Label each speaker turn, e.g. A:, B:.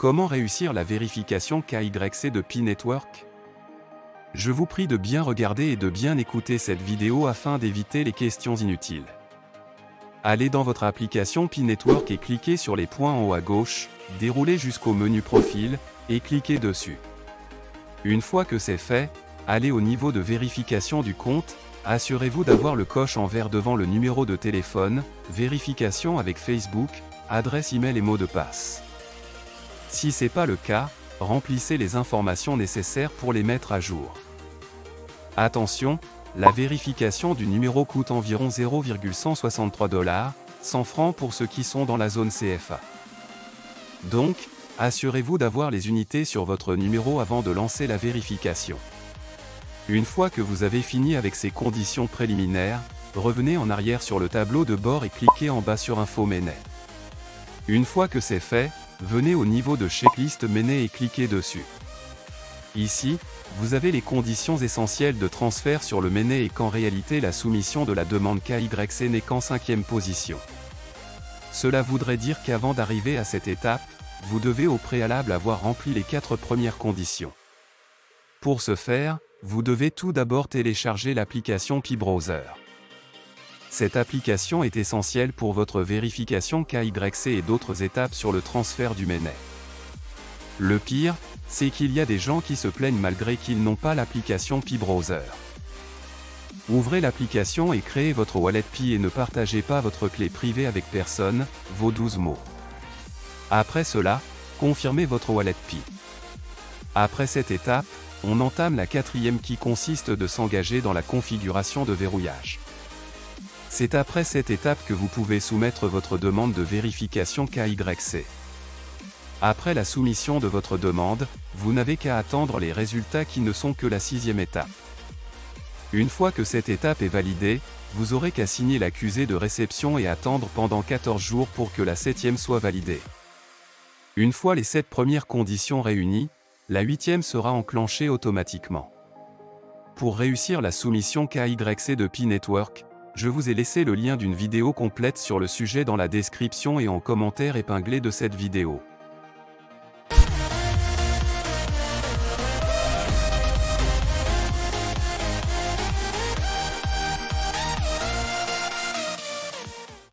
A: Comment réussir la vérification KYC de Pi Network? Je vous prie de bien regarder et de bien écouter cette vidéo afin d'éviter les questions inutiles. Allez dans votre application Pi Network et cliquez sur les points en haut à gauche, déroulez jusqu'au menu Profil, et cliquez dessus. Une fois que c'est fait, allez au niveau de vérification du compte, assurez-vous d'avoir le coche en vert devant le numéro de téléphone, vérification avec Facebook, adresse email et mot de passe. Si c'est pas le cas, remplissez les informations nécessaires pour les mettre à jour. Attention, la vérification du numéro coûte environ 0,163 $, 100 francs pour ceux qui sont dans la zone CFA. Donc, assurez-vous d'avoir les unités sur votre numéro avant de lancer la vérification. Une fois que vous avez fini avec ces conditions préliminaires, revenez en arrière sur le tableau de bord et cliquez en bas sur Info Menet. Une fois que c'est fait, venez au niveau de Checklist Menet et cliquez dessus. Ici, vous avez les conditions essentielles de transfert sur le Menet et qu'en réalité la soumission de la demande KYC n'est qu'en 5e position. Cela voudrait dire qu'avant d'arriver à cette étape, vous devez au préalable avoir rempli les 4 premières conditions. Pour ce faire, vous devez tout d'abord télécharger l'application Pi Browser. Cette application est essentielle pour votre vérification KYC et d'autres étapes sur le transfert du Menet. Le pire, c'est qu'il y a des gens qui se plaignent malgré qu'ils n'ont pas l'application Pi Browser. Ouvrez l'application et créez votre wallet Pi et ne partagez pas votre clé privée avec personne, vos 12 mots. Après cela, confirmez votre wallet Pi. Après cette étape, on entame la 4e qui consiste de s'engager dans la configuration de verrouillage. C'est après cette étape que vous pouvez soumettre votre demande de vérification KYC. Après la soumission de votre demande, vous n'avez qu'à attendre les résultats qui ne sont que la 6e étape. Une fois que cette étape est validée, vous aurez qu'à signer l'accusé de réception et attendre pendant 14 jours pour que la 7e soit validée. Une fois les 7 premières conditions réunies, la 8e sera enclenchée automatiquement. Pour réussir la soumission KYC de Pi Network, je vous ai laissé le lien d'une vidéo complète sur le sujet dans la description et en commentaire épinglé de cette vidéo.